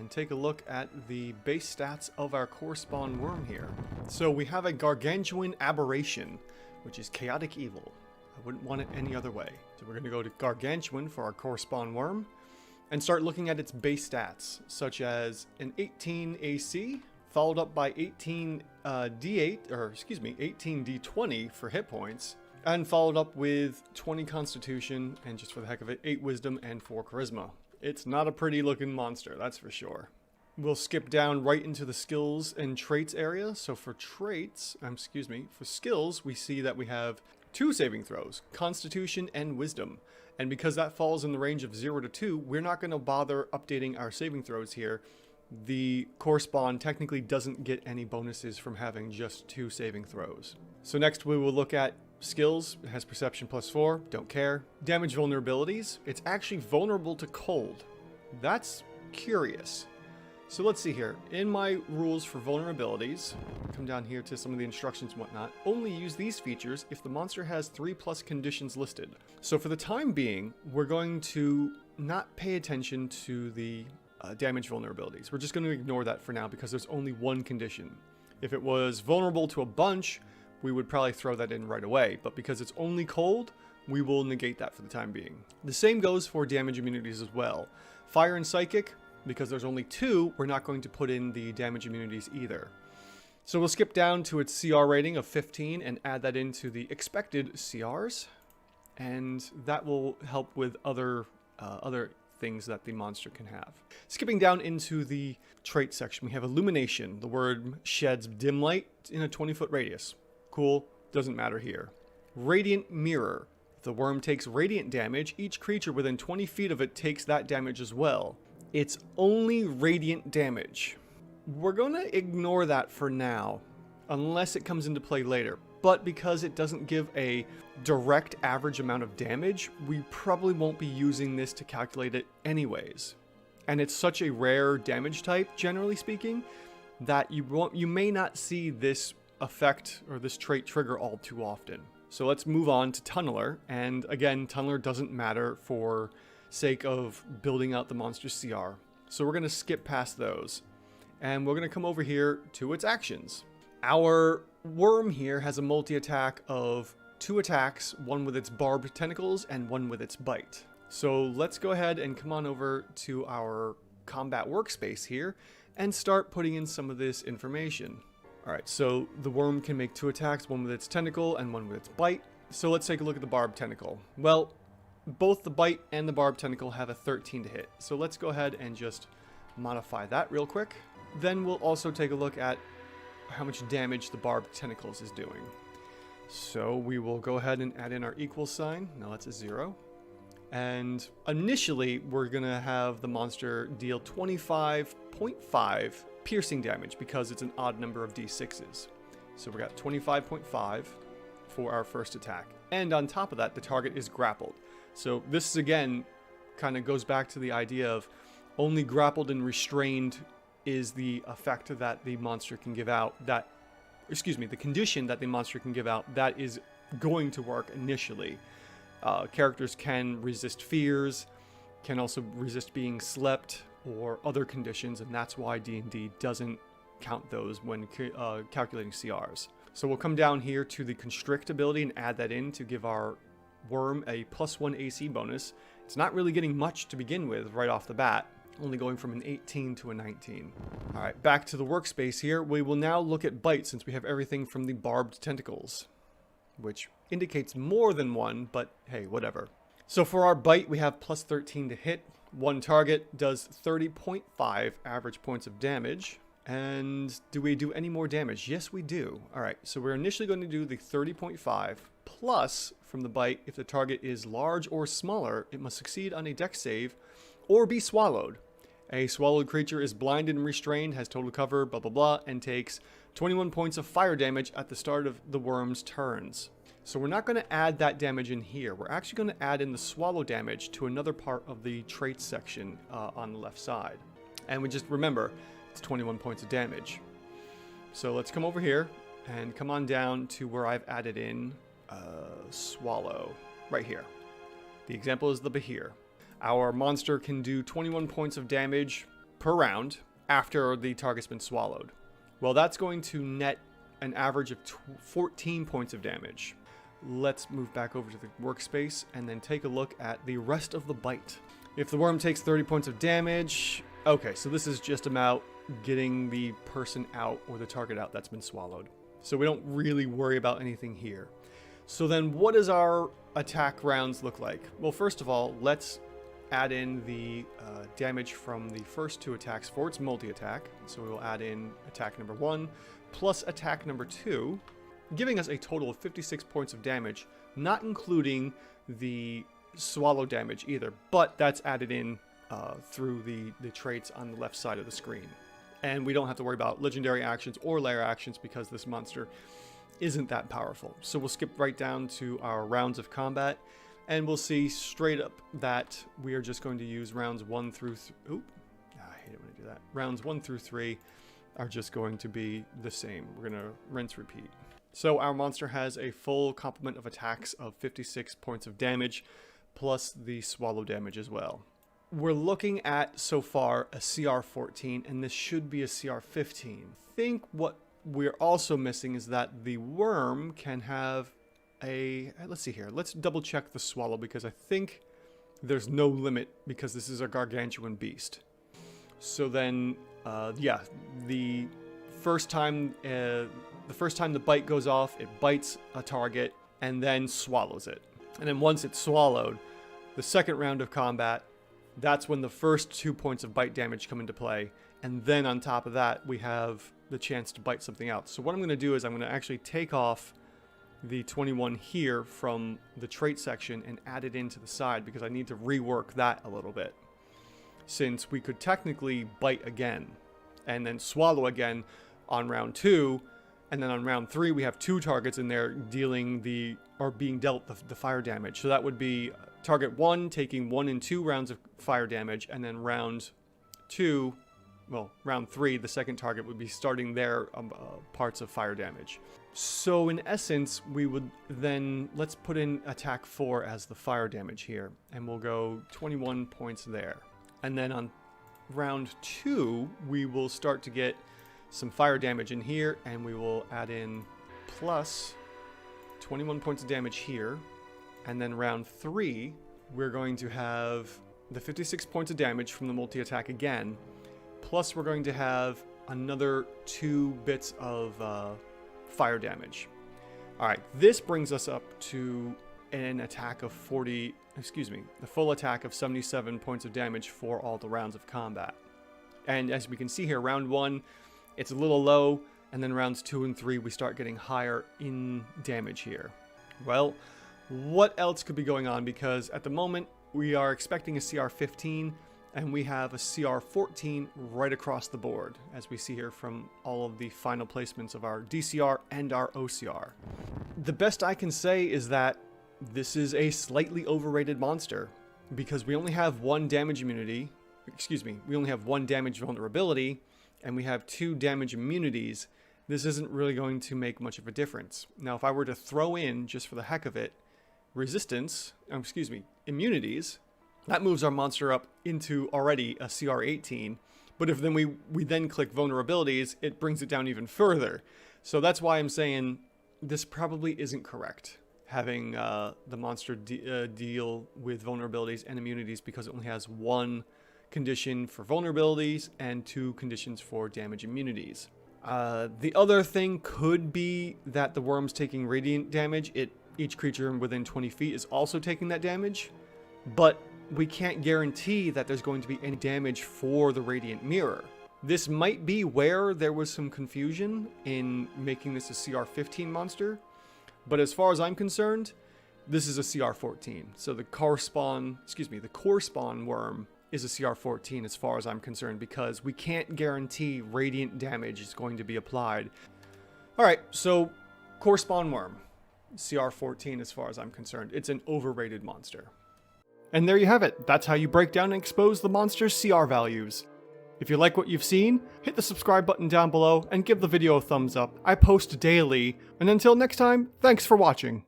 and take a look at the base stats of our core spawn worm here. So we have a Gargantuan Aberration, which is chaotic evil. I wouldn't want it any other way. So we're going to go to Gargantuan for our core spawn worm and start looking at its base stats, such as an 18 AC, followed up by 18 18 D20 for hit points, and followed up with 20 Constitution, and just for the heck of it, 8 Wisdom and 4 Charisma. It's not a pretty looking monster, that's for sure. We'll skip down right into the skills and traits area. So for traits, for skills, we see that we have 2 saving throws, Constitution and Wisdom. And because that falls in the range of 0 to 2, we're not going to bother updating our saving throws here. The core spawn technically doesn't get any bonuses from having just 2 saving throws. So next we will look at skills. It has perception +4, don't care. Damage vulnerabilities, it's actually vulnerable to cold. That's curious. So let's see here. In my rules for vulnerabilities, come down here to some of the instructions and whatnot, only use these features if the monster has 3+ conditions listed. So for the time being, we're going to not pay attention to the damage vulnerabilities. We're just going to ignore that for now because there's only 1 condition. If it was vulnerable to a bunch, we would probably throw that in right away, but because it's only cold, we will negate that for the time being. The same goes for damage immunities as well. Fire and Psychic, because there's only 2, we're not going to put in the damage immunities either. So we'll skip down to its CR rating of 15 and add that into the expected CRs, and that will help with other things that the monster can have. Skipping down into the trait section, we have Illumination. The word sheds dim light in a 20-foot radius. Cool, doesn't matter here. Radiant Mirror. If the worm takes radiant damage, each creature within 20 feet of it takes that damage as well. It's only radiant damage. We're going to ignore that for now, unless it comes into play later. But because it doesn't give a direct average amount of damage, we probably won't be using this to calculate it anyways. And it's such a rare damage type, generally speaking, that you may not see this effect or this trait trigger all too often. So let's move on to Tunneler. And again, Tunneler doesn't matter for sake of building out the monster's CR. So we're going to skip past those. And we're going to come over here to its actions. Our worm here has a multi-attack of 2 attacks, one with its barbed tentacles and one with its bite. So let's go ahead and come on over to our combat workspace here and start putting in some of this information. Alright, so the worm can make 2 attacks, one with its tentacle and one with its bite. So let's take a look at the barbed tentacle. Well, both the bite and the barbed tentacle have a 13 to hit. So let's go ahead and just modify that real quick. Then we'll also take a look at how much damage the barbed tentacles is doing. So we will go ahead and add in our equal sign. Now that's a 0. And initially, we're going to have the monster deal 25.5 piercing damage because it's an odd number of d6s. So we got 25.5 for our first attack. And on top of that, the target is grappled. So this again kind of goes back to the idea of only grappled and restrained is the effect that the monster can give out, the condition that the monster can give out that is going to work initially. Characters can resist fears, can also resist being slept or other conditions, and that's why D&D doesn't count those when calculating CRs. So we'll come down here to the Constrict ability and add that in to give our worm a +1 AC bonus. It's not really getting much to begin with right off the bat, only going from an 18 to a 19. All right, back to the workspace here. We will now look at bite since we have everything from the barbed tentacles, which indicates more than 1, but hey, whatever. So for our bite, we have +13 to hit. One target does 30.5 average points of damage. And do we do any more damage? Yes, we do. All right, so we're initially going to do the 30.5 plus from the bite. If the target is large or smaller, it must succeed on a dex save or be swallowed. A swallowed creature is blinded and restrained, has total cover, blah, blah, blah, and takes 21 points of fire damage at the start of the worm's turns. So we're not going to add that damage in here. We're actually going to add in the swallow damage to another part of the traits section on the left side. And we just remember, it's 21 points of damage. So let's come over here and come on down to where I've added in swallow right here. The example is the Behir. Our monster can do 21 points of damage per round after the target's been swallowed. Well, that's going to net an average of 14 points of damage. Let's move back over to the workspace and then take a look at the rest of the bite. If the worm takes 30 points of damage, okay, so this is just about getting the person out or the target out that's been swallowed. So we don't really worry about anything here. So then what does our attack rounds look like? Well, first of all, let's add in the damage from the first 2 attacks for its multi-attack. So we will add in attack number 1 plus attack number 2, giving us a total of 56 points of damage, not including the swallow damage either, but that's added in through the traits on the left side of the screen. And we don't have to worry about legendary actions or lair actions because this monster isn't that powerful. So we'll skip right down to our rounds of combat, and we'll see straight up that we are just going to use rounds 1 through I hate it when I do that. Rounds 1 through 3 are just going to be the same. We're going to rinse repeat. So our monster has a full complement of attacks of 56 points of damage, plus the swallow damage as well. We're looking at, so far, a CR 14, and this should be a CR 15. I think what we're also missing is that the worm can have a... Let's see here. Let's double check the swallow, because I think there's no limit, because this is a gargantuan beast. So then, yeah, the first time the bite goes off, it bites a target and then swallows it. And then once it's swallowed, the second round of combat, that's when the first 2 points of bite damage come into play. And then on top of that, we have the chance to bite something out. So what I'm going to do is I'm going to actually take off the 21 here from the trait section and add it into the side, because I need to rework that a little bit. Since we could technically bite again and then swallow again on round 2, and then on round 3 we have 2 targets in there being dealt the fire damage. So that would be target 1 taking 1 and 2 rounds of fire damage, and then round 3, the second target would be starting their parts of fire damage. So in essence, we would then, let's put in attack 4 as the fire damage here, and we'll go 21 points there. And then on round 2, we will start to get some fire damage in here, and we will add in plus 21 points of damage here. And then round 3, we're going to have the 56 points of damage from the multi-attack again, plus we're going to have another 2 bits of fire damage. Alright, this brings us up to an attack of the full attack of 77 points of damage for all the rounds of combat. And as we can see here, round 1, it's a little low, and then rounds 2 and 3, we start getting higher in damage here. Well, what else could be going on? Because at the moment, we are expecting a CR 15, and we have a CR 14 right across the board, as we see here from all of the final placements of our DCR and our OCR. The best I can say is that this is a slightly overrated monster, because we only have 1 damage immunity, we only have 1 damage vulnerability, and we have 2 damage immunities. This isn't really going to make much of a difference. Now, if I were to throw in, just for the heck of it, immunities, that moves our monster up into already a CR 18. But if then we then click vulnerabilities, it brings it down even further. So that's why I'm saying this probably isn't correct, having the monster deal with vulnerabilities and immunities, because it only has 1 condition for vulnerabilities and 2 conditions for damage immunities. The other thing could be that the worm's taking radiant damage. Each creature within 20 feet is also taking that damage, but we can't guarantee that there's going to be any damage for the radiant mirror. This might be where there was some confusion in making this a CR 15 monster, but as far as I'm concerned, this is a CR 14. So the core spawn worm is a CR 14 as far as I'm concerned, because we can't guarantee radiant damage is going to be applied. Alright, so core spawn worm, CR 14 as far as I'm concerned. It's an overrated monster. And there you have it. That's how you break down and expose the monster's CR values. If you like what you've seen, hit the subscribe button down below and give the video a thumbs up. I post daily, and until next time, thanks for watching.